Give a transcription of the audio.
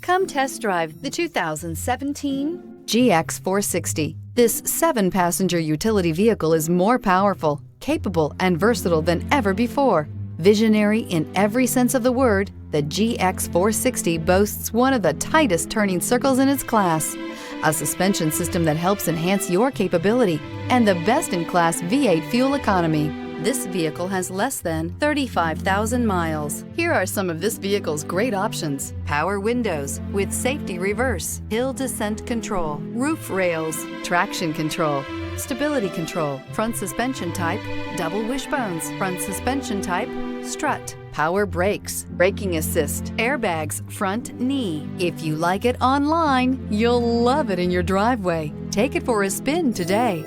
Come test drive the 2017 GX 460. This 7-passenger utility vehicle is more powerful, capable, and versatile than ever before. Visionary in every sense of the word, the GX 460 boasts one of the tightest turning circles in its class, a suspension system that helps enhance your capability, and the best-in-class V8 fuel economy. This vehicle has less than 35,000 miles. Here are some of this vehicle's great options: power windows with safety reverse, hill descent control, roof rails, traction control, stability control, front suspension type, double wishbones, front suspension type, strut, power brakes, braking assist, airbags, front knee. If you like it online, you'll love it in your driveway. Take it for a spin today.